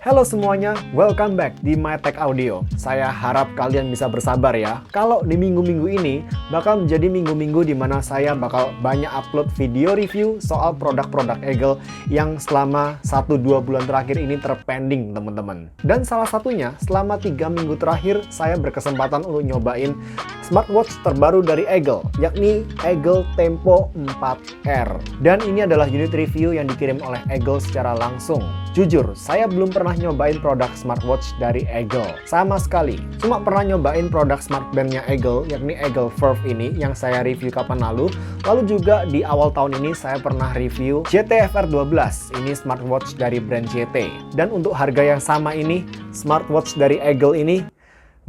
Halo semuanya, welcome back di MyTech Audio. Saya harap kalian bisa bersabar ya. Kalau di minggu-minggu ini bakal menjadi minggu-minggu di mana saya bakal banyak upload video review soal produk-produk Eagle yang selama 1-2 bulan terakhir ini terpending teman-teman. Dan salah satunya selama 3 minggu terakhir saya berkesempatan untuk nyobain smartwatch terbaru dari Eagle, yakni Eagle Tempo 4R. Dan ini adalah unit review yang dikirim oleh Eagle secara langsung. Jujur, saya belum pernah nyobain produk smartwatch dari Eagle sama sekali. Cuma pernah nyobain produk smartbandnya Eagle, yakni Eagle Verve ini yang saya review kapan lalu. Lalu juga di awal tahun ini saya pernah review JT FR12, ini smartwatch dari brand JT. Dan untuk harga yang sama ini, smartwatch dari Eagle ini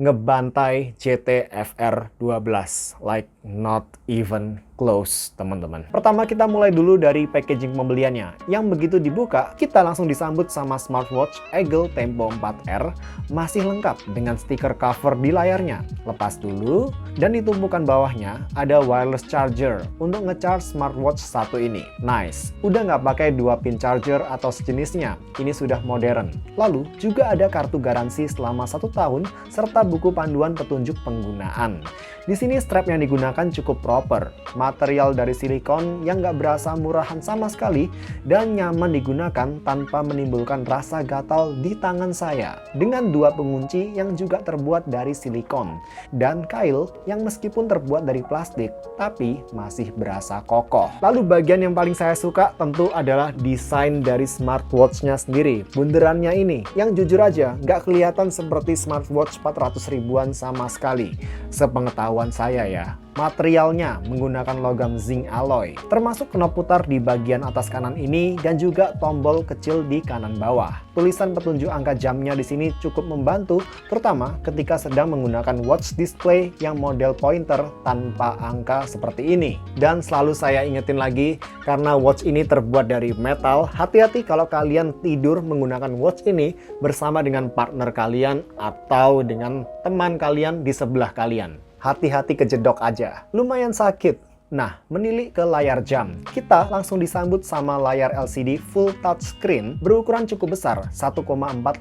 ngebantai JT FR12, like not even close teman-teman. Pertama kita mulai dulu dari packaging pembeliannya. Yang begitu dibuka, kita langsung disambut sama smartwatch Eagle Tempo 4R masih lengkap dengan stiker cover di layarnya. Lepas dulu, dan di tumpukan bawahnya ada wireless charger untuk ngecharge smartwatch satu ini. Nice, udah nggak pakai 2 pin charger atau sejenisnya. Ini sudah modern. Lalu juga ada kartu garansi selama 1 tahun serta buku panduan petunjuk penggunaan. Di sini strap yang digunakan cukup proper, material dari silikon yang nggak berasa murahan sama sekali dan nyaman digunakan tanpa menimbulkan rasa gatal di tangan saya. Dengan 2 pengunci yang juga terbuat dari silikon dan kail yang meskipun terbuat dari plastik tapi masih berasa kokoh. Lalu bagian yang paling saya suka tentu adalah desain dari smartwatch-nya sendiri. Bunderannya ini yang jujur aja nggak kelihatan seperti smartwatch 400 ribuan sama sekali. Sepengetahuan saya ya. Materialnya menggunakan logam zinc alloy, termasuk knop putar di bagian atas kanan ini dan juga tombol kecil di kanan bawah. Tulisan petunjuk angka jamnya di sini cukup membantu, terutama ketika sedang menggunakan watch display yang model pointer tanpa angka seperti ini. Dan selalu saya ingetin lagi, karena watch ini terbuat dari metal, hati-hati kalau kalian tidur menggunakan watch ini bersama dengan partner kalian atau dengan teman kalian di sebelah kalian. Hati-hati kejedok aja, lumayan sakit. Nah, menilik ke layar jam, kita langsung disambut sama layar LCD full touchscreen berukuran cukup besar 1,45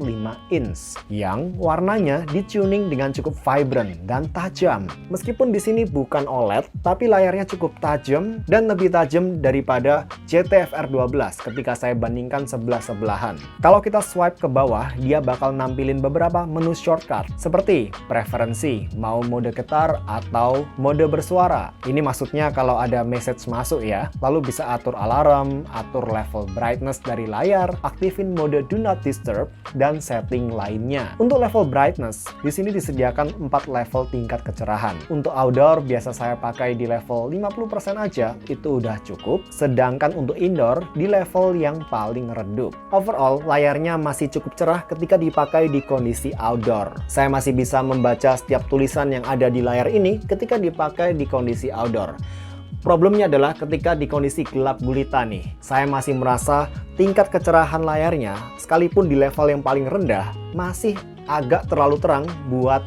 inch yang warnanya dituning dengan cukup vibrant dan tajam. Meskipun di sini bukan OLED, tapi layarnya cukup tajam dan lebih tajam daripada JT FR12 ketika saya bandingkan sebelah-sebelahan. Kalau kita swipe ke bawah, dia bakal nampilin beberapa menu shortcut seperti preferensi, mau mode getar atau mode bersuara. Ini maksudnya kalau ada message masuk ya, lalu bisa atur alarm, atur level brightness dari layar, aktifin mode do not disturb, dan setting lainnya. Untuk level brightness, di sini disediakan 4 level tingkat kecerahan. Untuk outdoor biasa saya pakai di level 50% aja, itu udah cukup. Sedangkan untuk indoor di level yang paling redup. Overall, layarnya masih cukup cerah ketika dipakai di kondisi outdoor. Saya masih bisa membaca setiap tulisan yang ada di layar ini ketika dipakai di kondisi outdoor. Problemnya adalah ketika di kondisi gelap gulita nih, saya masih merasa tingkat kecerahan layarnya, sekalipun di level yang paling rendah, masih agak terlalu terang buat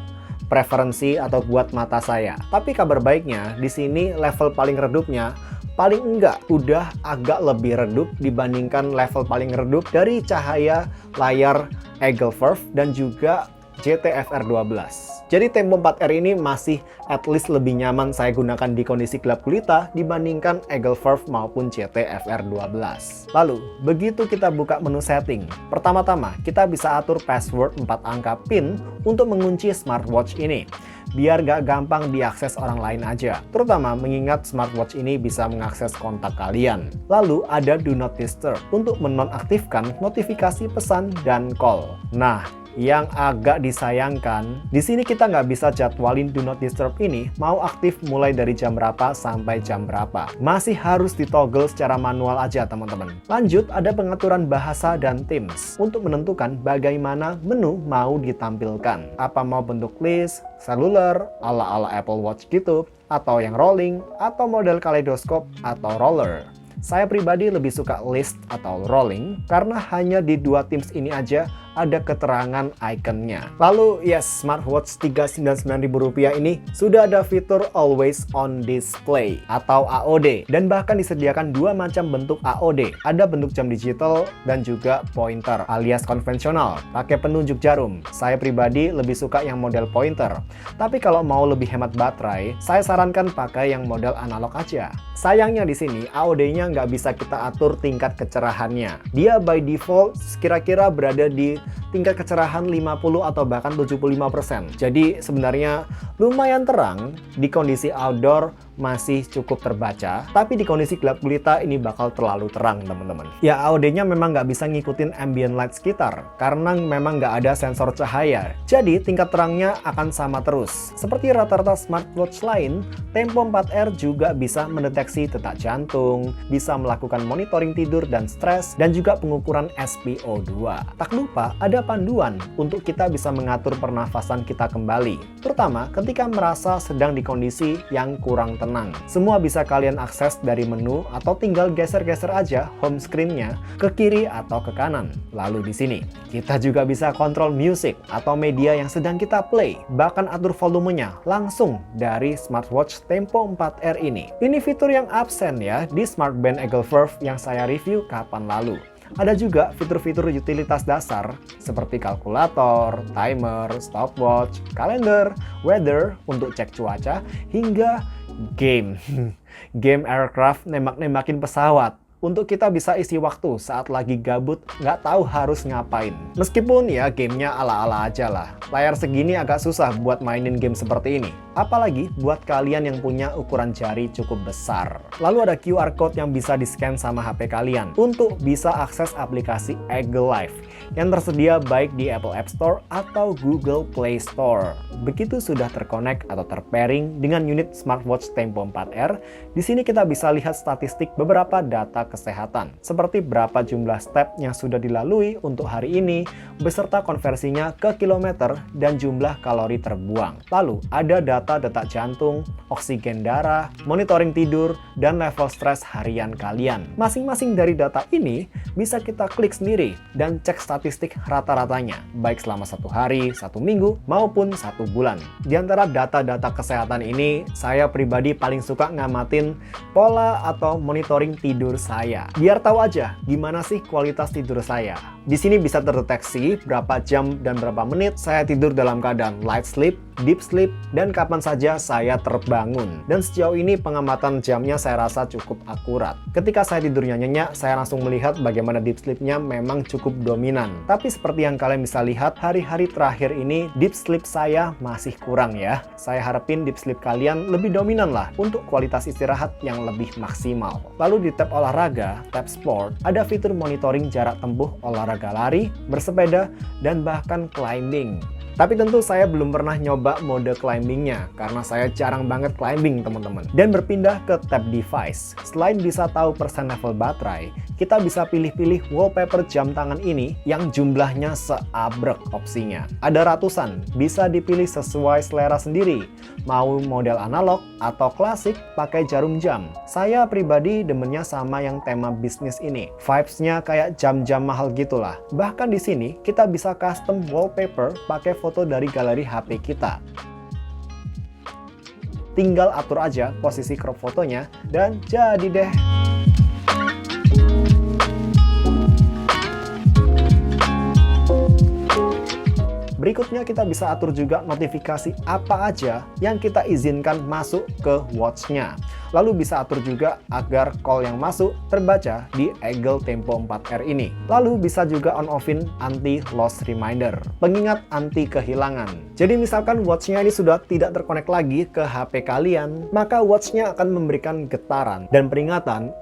preferensi atau buat mata saya. Tapi kabar baiknya, di sini level paling redupnya, paling enggak udah agak lebih redup dibandingkan level paling redup dari cahaya layar Eagle Verve dan juga JT FR12. Jadi Tempo 4R ini masih at least lebih nyaman saya gunakan di kondisi gelap gulita dibandingkan Eagle Verve maupun JT FR12. Lalu, begitu kita buka menu setting, pertama-tama kita bisa atur password 4 angka PIN untuk mengunci smartwatch ini. Biar gak gampang diakses orang lain aja, terutama mengingat smartwatch ini bisa mengakses kontak kalian. Lalu ada Do Not Disturb untuk menonaktifkan notifikasi pesan dan call. Nah, yang agak disayangkan, di sini kita nggak bisa jadwalin Do Not Disturb ini mau aktif mulai dari jam berapa sampai jam berapa. Masih harus ditoggle secara manual aja teman-teman. Lanjut, ada pengaturan bahasa dan themes untuk menentukan bagaimana menu mau ditampilkan. Apa mau bentuk list, seluler, ala-ala Apple Watch gitu, atau yang rolling, atau model kaleidoskop, atau roller. Saya pribadi lebih suka list atau rolling karena hanya di 2 themes ini aja ada keterangan ikonnya. Lalu yes, smartwatch Rp399.000 ini sudah ada fitur Always On Display atau AOD, dan bahkan disediakan dua macam bentuk AOD. Ada bentuk jam digital dan juga pointer alias konvensional pakai penunjuk jarum. Saya pribadi lebih suka yang model pointer, tapi kalau mau lebih hemat baterai, saya sarankan pakai yang model analog aja. Sayangnya di sini AOD-nya nggak bisa kita atur tingkat kecerahannya. Dia by default kira-kira berada di tingkat kecerahan 50 atau bahkan 75%. Jadi sebenarnya lumayan terang, di kondisi outdoor masih cukup terbaca, tapi di kondisi gelap gulita ini bakal terlalu terang teman-teman. Ya AOD-nya memang nggak bisa ngikutin ambient light sekitar, karena memang nggak ada sensor cahaya. Jadi tingkat terangnya akan sama terus. Seperti rata-rata smartwatch lain, Tempo 4R juga bisa mendeteksi detak jantung, bisa melakukan monitoring tidur dan stres, dan juga pengukuran SpO2. Tak lupa ada panduan untuk kita bisa mengatur pernafasan kita kembali, terutama ketika merasa sedang di kondisi yang kurang tenang. Semua bisa kalian akses dari menu atau tinggal geser-geser aja home screen-nya ke kiri atau ke kanan. Lalu di sini kita juga bisa kontrol music atau media yang sedang kita play, bahkan atur volumenya langsung dari smartwatch Tempo 4R ini. Ini fitur yang absen ya di Smartband Eagle Verve yang saya review kapan lalu. Ada juga fitur-fitur utilitas dasar seperti kalkulator, timer, stopwatch, kalender, weather untuk cek cuaca, hingga game. Game aircraft nembak-nembakin pesawat untuk kita bisa isi waktu saat lagi gabut nggak tahu harus ngapain. Meskipun ya gamenya ala-ala aja lah. Layar segini agak susah buat mainin game seperti ini. Apalagi buat kalian yang punya ukuran jari cukup besar. Lalu ada QR Code yang bisa di-scan sama HP kalian untuk bisa akses aplikasi Eagle Life yang tersedia baik di Apple App Store atau Google Play Store. Begitu sudah terkonek atau terpairing dengan unit smartwatch Tempo 4R, di sini kita bisa lihat statistik beberapa data kesehatan, seperti berapa jumlah step yang sudah dilalui untuk hari ini, beserta konversinya ke kilometer dan jumlah kalori terbuang. Lalu ada data detak jantung, oksigen darah, monitoring tidur, dan level stres harian kalian. Masing-masing dari data ini bisa kita klik sendiri dan cek statistik rata-ratanya, baik selama 1 hari, 1 minggu, maupun 1 bulan. Di antara data-data kesehatan ini, saya pribadi paling suka ngamatin pola atau monitoring tidur saya. Biar tahu aja gimana sih kualitas tidur saya. Di sini bisa terdeteksi berapa jam dan berapa menit saya tidur dalam keadaan light sleep, deep sleep, dan kapan saja saya terbangun. Dan sejauh ini pengamatan jamnya saya rasa cukup akurat. Ketika saya tidurnya nyenyak, saya langsung melihat bagaimana deep sleep-nya memang cukup dominan. Tapi seperti yang kalian bisa lihat, hari-hari terakhir ini deep sleep saya masih kurang ya. Saya harapin deep sleep kalian lebih dominan lah untuk kualitas istirahat yang lebih maksimal. Lalu di tab olahraga, tab sport, ada fitur monitoring jarak tempuh olahraga lari, bersepeda, dan bahkan climbing. Tapi tentu saya belum pernah nyoba mode climbingnya karena saya jarang banget climbing teman-teman. Dan berpindah ke tab device. Selain bisa tahu persen level baterai, kita bisa pilih-pilih wallpaper jam tangan ini yang jumlahnya seabrek opsinya. Ada ratusan, bisa dipilih sesuai selera sendiri. Mau model analog atau klasik pakai jarum jam. Saya pribadi demennya sama yang tema bisnis ini. Vibes-nya kayak jam-jam mahal gitulah. Bahkan di sini kita bisa custom wallpaper pakai foto dari galeri HP kita. Tinggal atur aja posisi crop fotonya dan jadi deh. Berikutnya kita bisa atur juga notifikasi apa aja yang kita izinkan masuk ke watch-nya. Lalu bisa atur juga agar call yang masuk terbaca di Eagle Tempo 4R ini. Lalu bisa juga on-offin anti-loss reminder, pengingat anti kehilangan. Jadi misalkan watch-nya ini sudah tidak terkonek lagi ke HP kalian, maka watch-nya akan memberikan getaran dan peringatan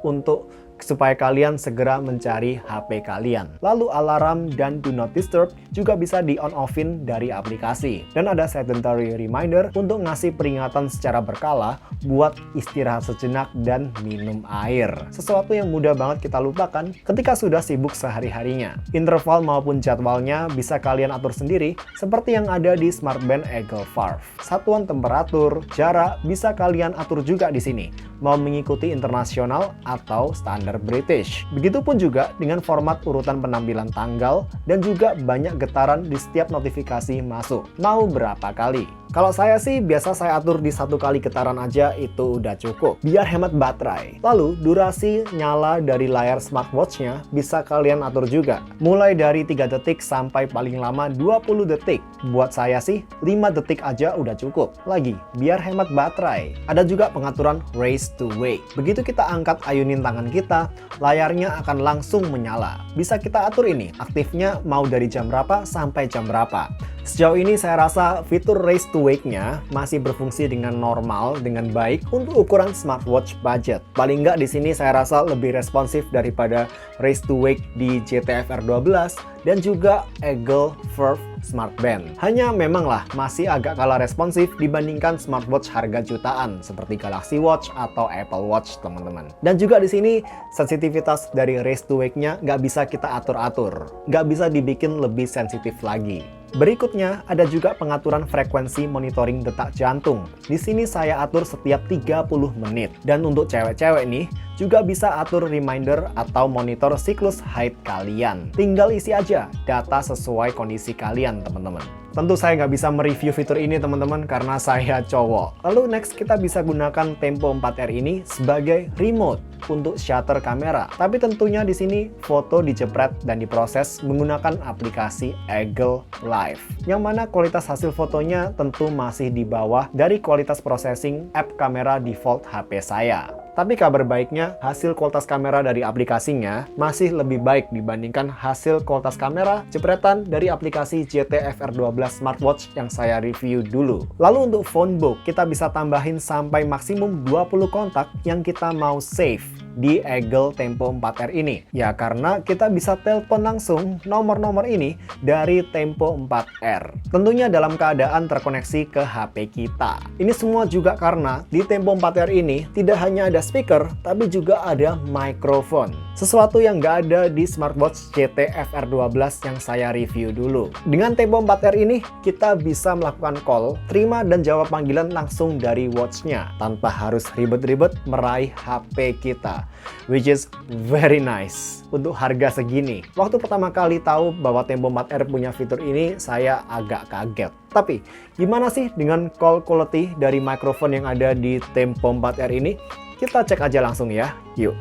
supaya kalian segera mencari HP kalian. Lalu alarm dan do not disturb juga bisa di on-offin dari aplikasi. Dan ada sedentary reminder untuk ngasih peringatan secara berkala buat istirahat sejenak dan minum air. Sesuatu yang mudah banget kita lupakan ketika sudah sibuk sehari-harinya. Interval maupun jadwalnya bisa kalian atur sendiri seperti yang ada di Smartband Eagle Verve. Satuan temperatur, jarak bisa kalian atur juga di sini. Mau mengikuti internasional atau standar standar British. Begitupun juga dengan format urutan penampilan tanggal dan juga banyak getaran di setiap notifikasi masuk. Mau berapa kali? Kalau saya sih biasa saya atur di 1 kali getaran aja, itu udah cukup biar hemat baterai. Lalu durasi nyala dari layar smartwatch-nya bisa kalian atur juga, mulai dari 3 detik sampai paling lama 20 detik. Buat saya sih 5 detik aja udah cukup. Lagi biar hemat baterai. Ada juga pengaturan raise to wake. Begitu kita angkat ayunin tangan kita, layarnya akan langsung menyala. Bisa kita atur ini aktifnya mau dari jam berapa sampai jam berapa. Sejauh ini saya rasa fitur raise to wake-nya masih berfungsi dengan normal, dengan baik untuk ukuran smartwatch budget. Paling nggak di sini saya rasa lebih responsif daripada raise to wake di GT FR12 dan juga Eagle Verve Smart Band. Hanya memanglah masih agak kalah responsif dibandingkan smartwatch harga jutaan seperti Galaxy Watch atau Apple Watch, teman-teman. Dan juga di sini sensitivitas dari raise to wake-nya nggak bisa kita atur-atur, nggak bisa dibikin lebih sensitif lagi. Berikutnya ada juga pengaturan frekuensi monitoring detak jantung. Di sini saya atur setiap 30 menit. Dan untuk cewek-cewek nih, juga bisa atur reminder atau monitor siklus haid kalian. Tinggal isi aja data sesuai kondisi kalian, teman-teman. Tentu saya nggak bisa mereview fitur ini, teman-teman, karena saya cowok. Lalu next kita bisa gunakan Tempo 4R ini sebagai remote untuk shutter kamera. Tapi tentunya di sini foto dijepret dan diproses menggunakan aplikasi Eagle Live. Yang mana kualitas hasil fotonya tentu masih di bawah dari kualitas processing app kamera default HP saya. Tapi kabar baiknya, hasil kualitas kamera dari aplikasinya masih lebih baik dibandingkan hasil kualitas kamera jepretan dari aplikasi GT FR12 smartwatch yang saya review dulu. Lalu untuk phone book, kita bisa tambahin sampai maksimum 20 kontak yang kita mau save di Eagle Tempo 4R ini. Ya karena kita bisa telepon langsung nomor-nomor ini dari Tempo 4R. Tentunya dalam keadaan terkoneksi ke HP kita. Ini semua juga karena di Tempo 4R ini tidak hanya ada speaker, tapi juga ada mikrofon. Sesuatu yang nggak ada di smartwatch GT FR12 yang saya review dulu. Dengan Tempo 4R ini, kita bisa melakukan call, terima dan jawab panggilan langsung dari watch-nya, tanpa harus ribet-ribet meraih HP kita. Which is very nice untuk harga segini. Waktu pertama kali tahu bahwa Tempo 4R punya fitur ini, saya agak kaget. Tapi, gimana sih dengan call quality dari mikrofon yang ada di Tempo 4R ini? Kita cek aja langsung ya, yuk.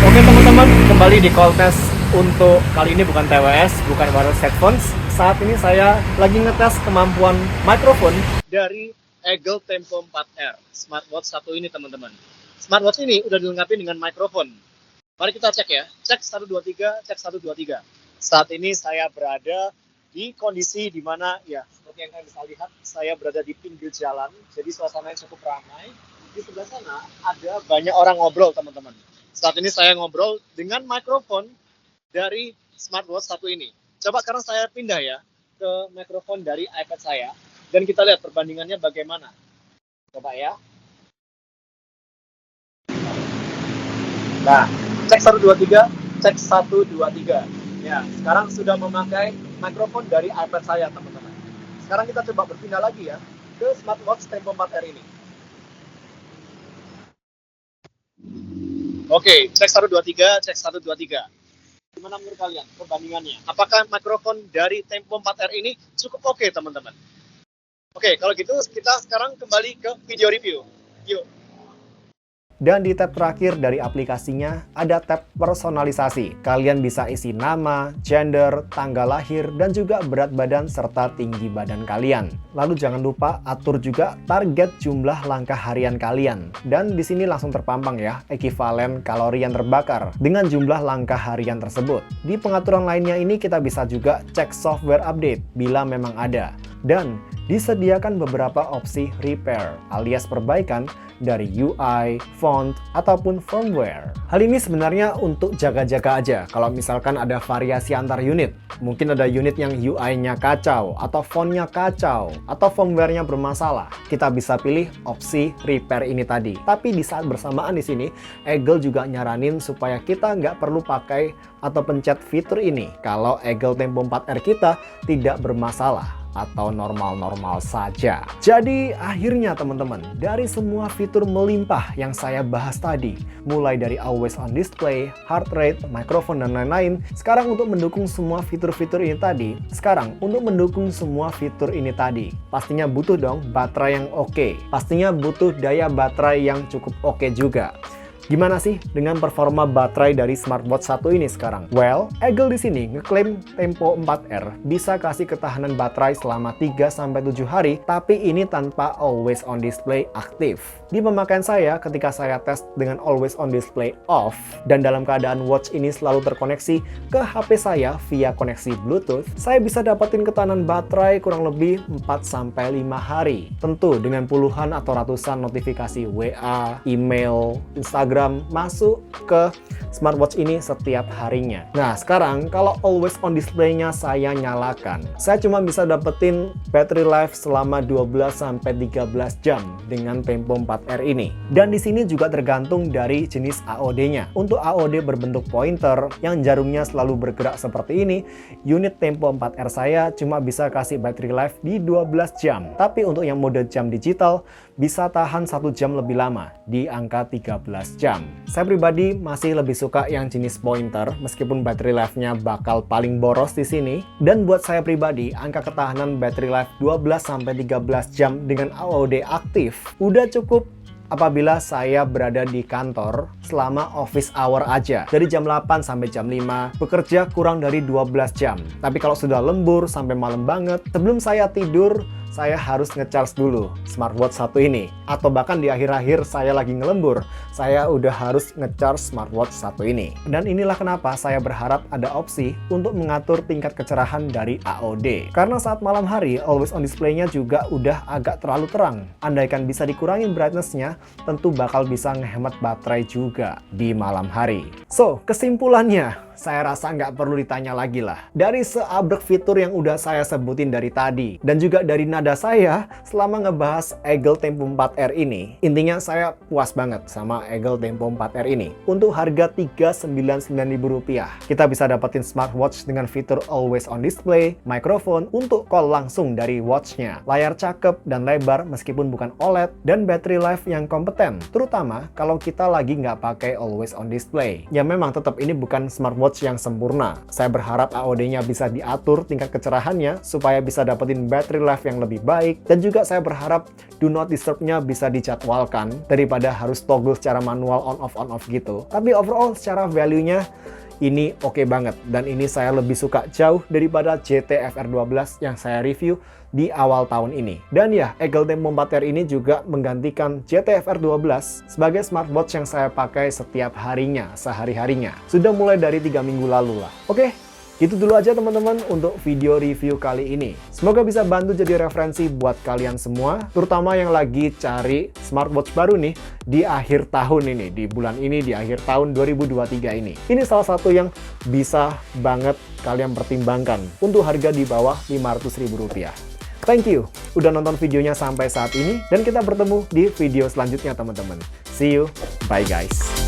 Oke teman-teman, kembali di call test untuk kali ini bukan TWS, bukan wireless headphones. Saat ini saya lagi ngetes kemampuan mikrofon dari Eagle Tempo 4R smartwatch satu ini, teman-teman. Smartwatch ini udah dilengkapi dengan mikrofon. Mari kita cek ya. Cek 123, cek 123. Saat ini saya berada di kondisi di mana ya seperti yang kalian bisa lihat, saya berada di pinggir jalan. Jadi suasananya cukup ramai. Di sebelah sana ada banyak orang ngobrol, teman-teman. Saat ini saya ngobrol dengan mikrofon dari smartwatch satu ini. Coba sekarang saya pindah ya ke mikrofon dari iPad saya dan kita lihat perbandingannya bagaimana. Coba ya. Nah, cek 123, cek 123. Ya, sekarang sudah memakai mikrofon dari iPad saya, teman-teman. Sekarang kita coba berpindah lagi ya ke smartwatch Tempo 4R ini. Oke, cek 123, cek 123. Gimana menurut kalian perbandingannya? Apakah mikrofon dari Tempo 4R ini cukup oke, teman-teman? Oke, kalau gitu kita sekarang kembali ke video review. Yuk. Dan di tab terakhir dari aplikasinya ada tab personalisasi. Kalian bisa isi nama, gender, tanggal lahir, dan juga berat badan serta tinggi badan kalian. Lalu jangan lupa atur juga target jumlah langkah harian kalian. Dan di sini langsung terpampang ya, ekivalen kalori yang terbakar dengan jumlah langkah harian tersebut. Di pengaturan lainnya ini kita bisa juga cek software update bila memang ada. Dan disediakan beberapa opsi repair alias perbaikan dari UI, font, ataupun firmware. Hal ini sebenarnya untuk jaga-jaga aja kalau misalkan ada variasi antar unit. Mungkin ada unit yang UI-nya kacau, atau fontnya kacau, atau firmware-nya bermasalah. Kita bisa pilih opsi repair ini tadi. Tapi di saat bersamaan di sini, Eagle juga nyaranin supaya kita nggak perlu pakai atau pencet fitur ini kalau Eagle Tempo 4R kita tidak bermasalah. atau normal-normal saja. Jadi akhirnya teman-teman, dari semua fitur melimpah yang saya bahas tadi, mulai dari always on display, heart rate, microphone, dan lain-lain, sekarang untuk mendukung semua fitur-fitur ini tadi, pastinya butuh dong baterai yang oke. Pastinya butuh daya baterai yang cukup oke juga. Gimana sih dengan performa baterai dari smartwatch satu ini sekarang? Well, Eagle di sini ngeklaim Tempo 4R bisa kasih ketahanan baterai selama 3-7 hari, tapi ini tanpa always on display aktif. Di pemakaian saya, ketika saya tes dengan always on display off, dan dalam keadaan watch ini selalu terkoneksi ke HP saya via koneksi Bluetooth, saya bisa dapetin ketahanan baterai kurang lebih 4-5 hari. Tentu dengan puluhan atau ratusan notifikasi WA, email, Instagram masuk ke smartwatch ini setiap harinya. Nah, sekarang kalau always on display-nya saya nyalakan, saya cuma bisa dapetin battery life selama 12-13 jam dengan Tempo 4R ini. Dan di sini juga tergantung dari jenis AOD-nya. Untuk AOD berbentuk pointer yang jarumnya selalu bergerak seperti ini, unit Tempo 4R saya cuma bisa kasih battery life di 12 jam. Tapi untuk yang mode jam digital bisa tahan 1 jam lebih lama di angka 13 jam. Saya pribadi masih lebih suka yang jenis pointer meskipun battery life-nya bakal paling boros di sini. Dan buat saya pribadi, angka ketahanan battery life 12-13 jam dengan AOD aktif udah cukup apabila saya berada di kantor selama office hour aja. Dari jam 8 sampai jam 5, bekerja kurang dari 12 jam. Tapi kalau sudah lembur sampai malam banget, sebelum saya tidur, saya harus nge-charge dulu smartwatch satu ini. Atau bahkan di akhir-akhir saya lagi ngelembur, saya udah harus nge-charge smartwatch satu ini. Dan inilah kenapa saya berharap ada opsi untuk mengatur tingkat kecerahan dari AOD. Karena saat malam hari, always on display-nya juga udah agak terlalu terang. Andaikan bisa dikurangin brightness-nya, tentu bakal bisa ngehemat baterai juga di malam hari. So, kesimpulannya, saya rasa nggak perlu ditanya lagi lah. Dari seabrek fitur yang udah saya sebutin dari tadi, dan juga dari nada saya selama ngebahas Eagle Tempo 4R ini, intinya saya puas banget sama Eagle Tempo 4R ini. Untuk harga Rp399.000, kita bisa dapetin smartwatch dengan fitur always on display, microphone untuk call langsung dari watchnya, layar cakep dan lebar meskipun bukan OLED, dan battery life yang kompeten, terutama kalau kita lagi nggak pakai always on display. Ya memang tetap ini bukan smartwatch yang sempurna. Saya berharap AOD-nya bisa diatur tingkat kecerahannya supaya bisa dapetin battery life yang lebih baik, dan juga saya berharap do not disturb-nya bisa dijadwalkan daripada harus toggle secara manual on off gitu. Tapi overall secara value-nya ini oke banget, dan ini saya lebih suka jauh daripada GT FR12 yang saya review di awal tahun ini. Dan ya, Eagle Tempo 4R ini juga menggantikan GT FR12 sebagai smartwatch yang saya pakai setiap harinya, sehari-harinya. Sudah mulai dari 3 minggu lalu lah. Oke, itu dulu aja teman-teman untuk video review kali ini. Semoga bisa bantu jadi referensi buat kalian semua, terutama yang lagi cari smartwatch baru nih di akhir tahun ini, di bulan ini, di akhir tahun 2023 ini. Ini salah satu yang bisa banget kalian pertimbangkan untuk harga di bawah Rp500.000. Thank you udah nonton videonya sampai saat ini, dan kita bertemu di video selanjutnya teman-teman. See you, bye guys.